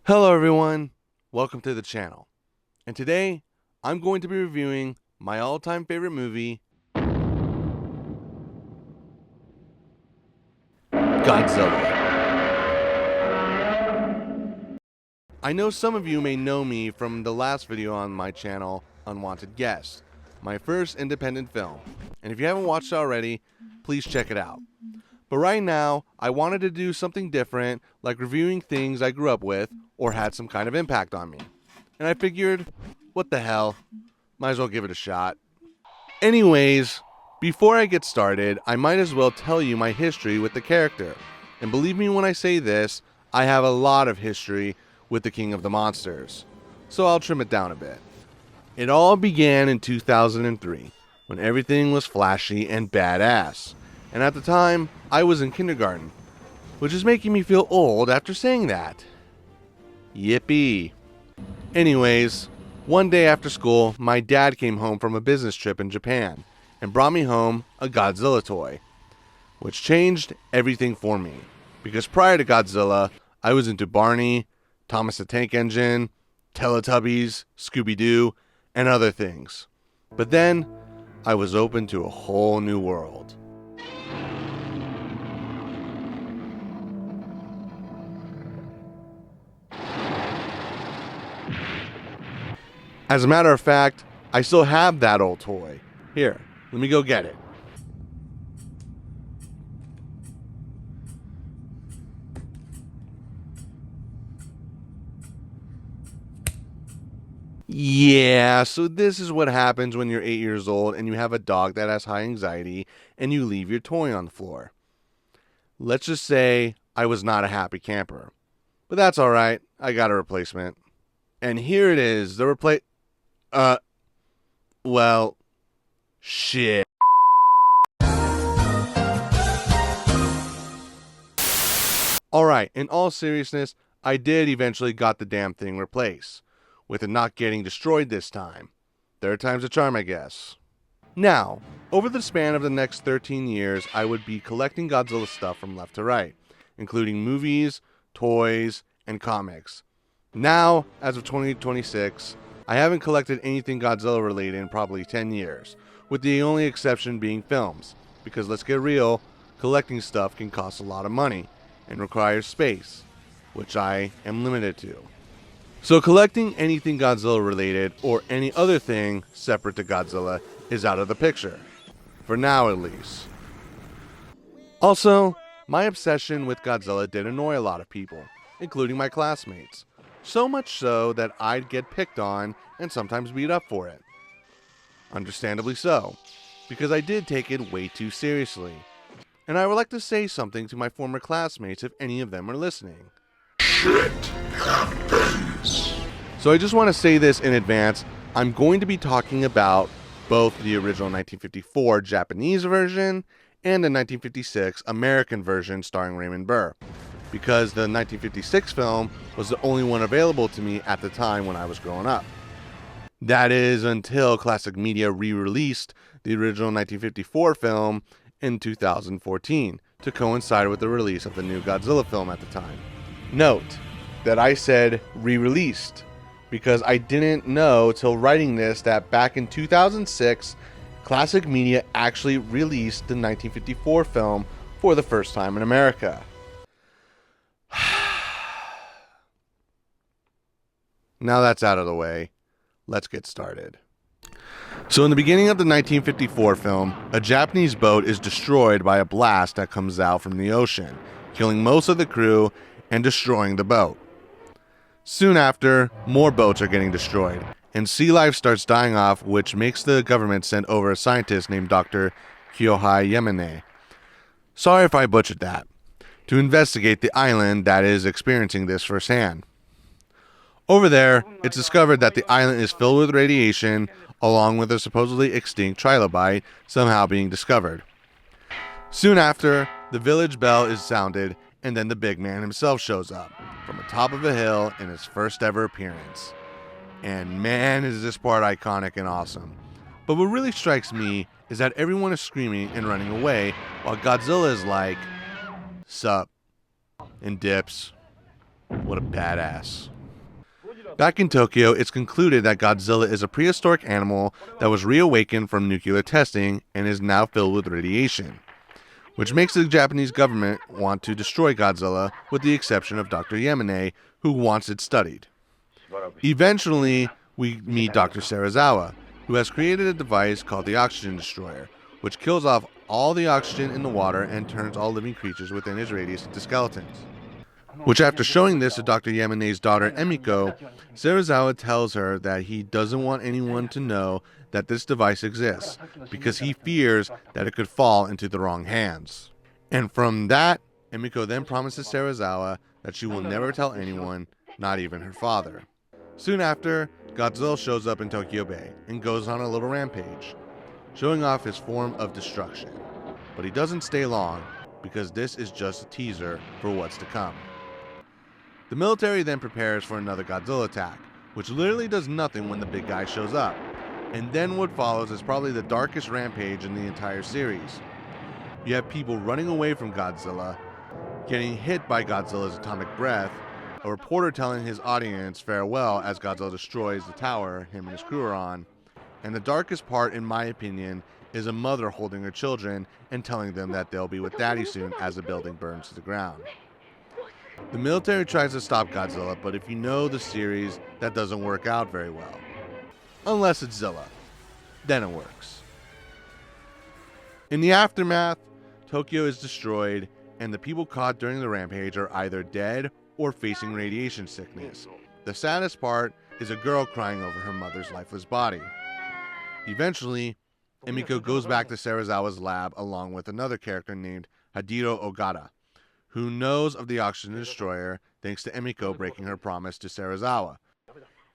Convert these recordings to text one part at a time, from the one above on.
Hello everyone, welcome to the channel. And today, I'm going to be reviewing my all-time favorite movie, Godzilla. I know some of you may know me from the last video on my channel, Unwanted Guest, my first independent film. And if you haven't watched it already, please check it out. But right now, I wanted to do something different, like reviewing things I grew up with or had some kind of impact on me. And I figured, what the hell, might as well give it a shot. Anyways, before I get started, I might as well tell you my history with the character. And believe me when I say this, I have a lot of history with the King of the Monsters. So I'll trim it down a bit. It all began in 2003, when everything was flashy and badass. And at the time, I was in kindergarten, which is making me feel old after saying that. Yippee. Anyways, one day after school, my dad came home from a business trip in Japan and brought me home a Godzilla toy, which changed everything for me. Because prior to Godzilla, I was into Barney, Thomas the Tank Engine, Teletubbies, Scooby-Doo, and other things. But then, I was open to a whole new world. As a matter of fact, I still have that old toy. Here, let me go get it. Yeah, so this is what happens when you're 8 years old and you have a dog that has high anxiety and you leave your toy on the floor. Let's just say I was not a happy camper. But that's alright, I got a replacement. And here it is, the well, shit. Alright, in all seriousness, I did eventually got the damn thing replaced, with it not getting destroyed this time. Third time's a charm, I guess. Now, over the span of the next 13 years, I would be collecting Godzilla stuff from left to right, including movies, toys, and comics. Now, as of 2026, I haven't collected anything Godzilla related in probably 10 years, with the only exception being films, because let's get real, collecting stuff can cost a lot of money and requires space, which I am limited to. So collecting anything Godzilla related or any other thing separate to Godzilla is out of the picture, for now at least. Also, my obsession with Godzilla did annoy a lot of people, including my classmates. So much so that I'd get picked on and sometimes beat up for it. Understandably so, because I did take it way too seriously. And I would like to say something to my former classmates if any of them are listening. Shit happens. So I just want to say this in advance. I'm going to be talking about both the original 1954 Japanese version and the 1956 American version starring Raymond Burr, because the 1956 film was the only one available to me at the time when I was growing up. That is until Classic Media re-released the original 1954 film in 2014 to coincide with the release of the new Godzilla film at the time. Note that I said re-released because I didn't know till writing this that back in 2006, Classic Media actually released the 1954 film for the first time in America. Now that's out of the way, let's get started. So in the beginning of the 1954 film, a Japanese boat is destroyed by a blast that comes out from the ocean, killing most of the crew and destroying the boat. Soon after, more boats are getting destroyed, and sea life starts dying off, which makes the government send over a scientist named Dr. Kyohei Yamane. Sorry if I butchered that. To investigate the island that is experiencing this firsthand. Over there, it's discovered that the island is filled with radiation, along with a supposedly extinct trilobite somehow being discovered. Soon after, the village bell is sounded, and then the big man himself shows up, from the top of a hill in his first ever appearance. And man, is this part iconic and awesome. But what really strikes me is that everyone is screaming and running away, while Godzilla is like, "Sup," and dips. What a badass. Back in Tokyo, it's concluded that Godzilla is a prehistoric animal that was reawakened from nuclear testing and is now filled with radiation, which makes the Japanese government want to destroy Godzilla, with the exception of Dr. Yamane, who wants it studied. Eventually, we meet Dr. Serizawa, who has created a device called the Oxygen Destroyer, which kills off all the oxygen in the water and turns all living creatures within its radius into skeletons. Which, after showing this to Dr. Yamane's daughter Emiko, Serizawa tells her that he doesn't want anyone to know that this device exists, because he fears that it could fall into the wrong hands. And from that, Emiko then promises Serizawa that she will never tell anyone, not even her father. Soon after, Godzilla shows up in Tokyo Bay and goes on a little rampage, showing off his form of destruction. But he doesn't stay long, because this is just a teaser for what's to come. The military then prepares for another Godzilla attack, which literally does nothing when the big guy shows up. And then what follows is probably the darkest rampage in the entire series. You have people running away from Godzilla, getting hit by Godzilla's atomic breath, a reporter telling his audience farewell as Godzilla destroys the tower him and his crew are on, and the darkest part, in my opinion, is a mother holding her children and telling them that they'll be with daddy soon as the building burns to the ground. The military tries to stop Godzilla, but if you know the series, that doesn't work out very well. Unless it's Zilla. Then it works. In the aftermath, Tokyo is destroyed, and the people caught during the rampage are either dead or facing radiation sickness. The saddest part is a girl crying over her mother's lifeless body. Eventually, Emiko goes back to Serizawa's lab along with another character named Hideo Ogata, who knows of the Oxygen Destroyer thanks to Emiko breaking her promise to Serizawa.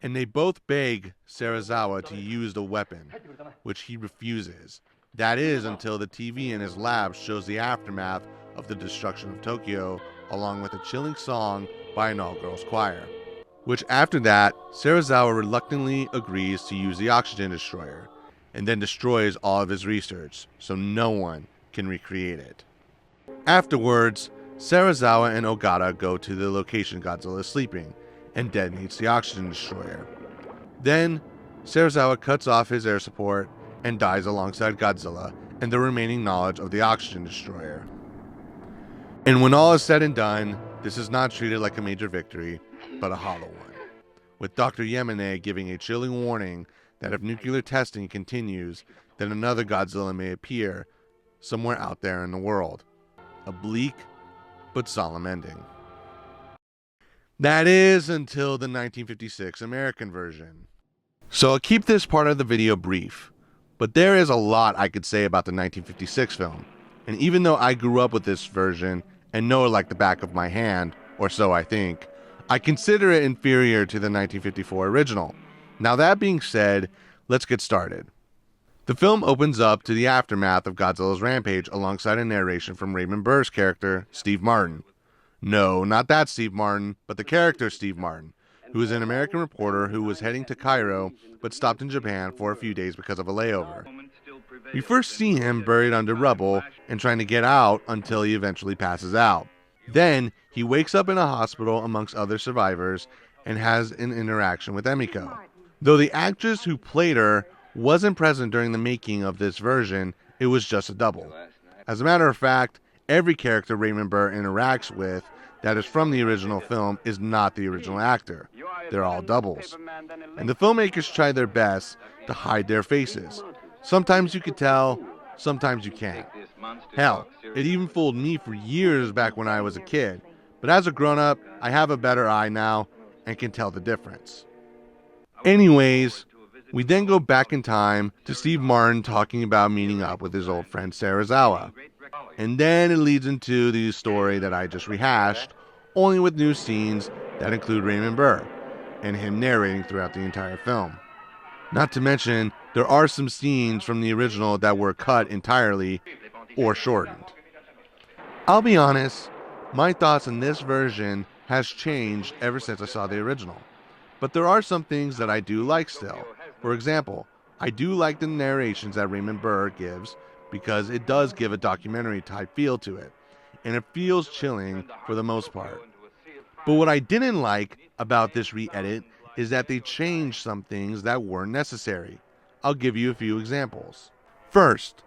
And they both beg Serizawa to use the weapon, which he refuses. That is until the TV in his lab shows the aftermath of the destruction of Tokyo, along with a chilling song by an all-girls choir. Which after that, Serizawa reluctantly agrees to use the Oxygen Destroyer, and then destroys all of his research, so no one can recreate it. Afterwards, Serizawa and Ogata go to the location Godzilla is sleeping, and detonates the Oxygen Destroyer. Then, Serizawa cuts off his air support and dies alongside Godzilla and the remaining knowledge of the Oxygen Destroyer. And when all is said and done, this is not treated like a major victory, but a hollow one, with Dr. Yamane giving a chilling warning that if nuclear testing continues, then another Godzilla may appear somewhere out there in the world. A bleak but solemn ending. That is until the 1956 American version. So I'll keep this part of the video brief, but there is a lot I could say about the 1956 film, and even though I grew up with this version and know it like the back of my hand, or so I think, I consider it inferior to the 1954 original. Now that being said, let's get started. The film opens up to the aftermath of Godzilla's rampage alongside a narration from Raymond Burr's character, Steve Martin. No, not that Steve Martin, but the character Steve Martin, who is an American reporter who was heading to Cairo but stopped in Japan for a few days because of a layover. We first see him buried under rubble and trying to get out until he eventually passes out. Then he wakes up in a hospital amongst other survivors and has an interaction with Emiko. Though the actress who played her wasn't present during the making of this version, it was just a double. As a matter of fact, every character Raymond Burr interacts with that is from the original film is not the original actor. They're all doubles. And the filmmakers try their best to hide their faces. Sometimes you can tell, sometimes you can't. Hell, it even fooled me for years back when I was a kid. But as a grown-up, I have a better eye now and can tell the difference. Anyways, we then go back in time to Steve Martin talking about meeting up with his old friend Serizawa. And then it leads into the story that I just rehashed, only with new scenes that include Raymond Burr, and him narrating throughout the entire film. Not to mention, there are some scenes from the original that were cut entirely or shortened. I'll be honest, my thoughts on this version has changed ever since I saw the original. But there are some things that I do like still. For example, I do like the narrations that Raymond Burr gives because it does give a documentary type feel to it, and it feels chilling for the most part. But what I didn't like about this re-edit is that they changed some things that weren't necessary. I'll give you a few examples. First,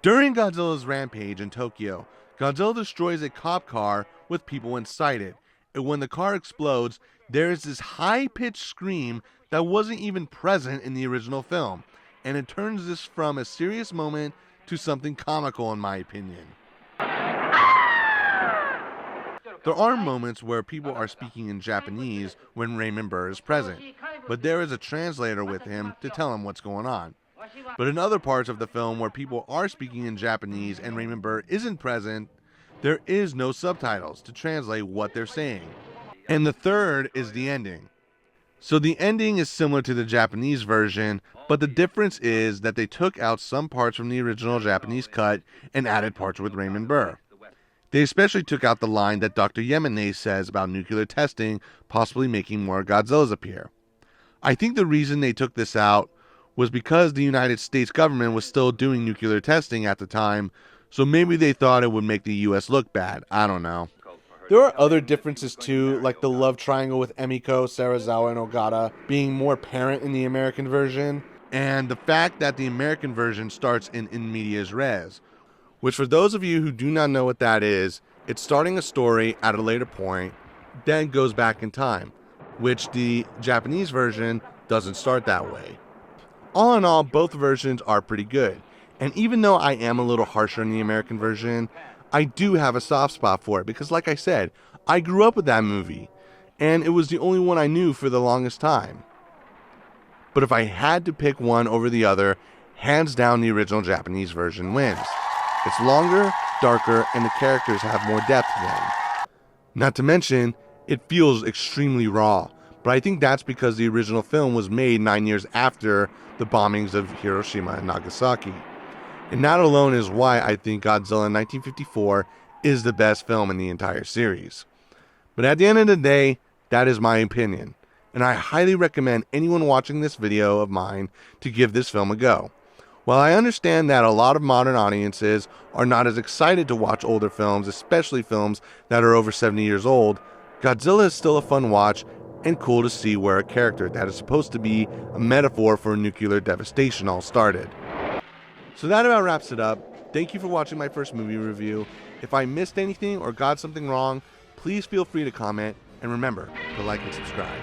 during Godzilla's rampage in Tokyo, Godzilla destroys a cop car with people inside it, and when the car explodes, there is this high-pitched scream that wasn't even present in the original film, and it turns this from a serious moment to something comical in my opinion. There are moments where people are speaking in Japanese when Raymond Burr is present, but there is a translator with him to tell him what's going on. But in other parts of the film where people are speaking in Japanese and Raymond Burr isn't present, there is no subtitles to translate what they're saying. And the third is the ending. So the ending is similar to the Japanese version, but the difference is that they took out some parts from the original Japanese cut and added parts with Raymond Burr. They especially took out the line that Dr. Yamane says about nuclear testing possibly making more Godzillas appear. I think the reason they took this out was because the United States government was still doing nuclear testing at the time, so maybe they thought it would make the US look bad. I don't know. There are other differences too, like the love triangle with Emiko, Serizawa, and Ogata being more apparent in the American version, and the fact that the American version starts in medias res, which for those of you who do not know what that is, it's starting a story at a later point, then goes back in time, which the Japanese version doesn't start that way. All in all, both versions are pretty good, and even though I am a little harsher in the American version, I do have a soft spot for it because, like I said, I grew up with that movie, and it was the only one I knew for the longest time. But if I had to pick one over the other, hands down the original Japanese version wins. It's longer, darker, and the characters have more depth to them. Not to mention, it feels extremely raw, but I think that's because the original film was made 9 years after the bombings of Hiroshima and Nagasaki. And that alone is why I think Godzilla 1954 is the best film in the entire series. But at the end of the day, that is my opinion, and I highly recommend anyone watching this video of mine to give this film a go. While I understand that a lot of modern audiences are not as excited to watch older films, especially films that are over 70 years old, Godzilla is still a fun watch and cool to see where a character that is supposed to be a metaphor for nuclear devastation all started. So that about wraps it up. Thank you for watching my first movie review. If I missed anything or got something wrong, please feel free to comment, and remember to like and subscribe.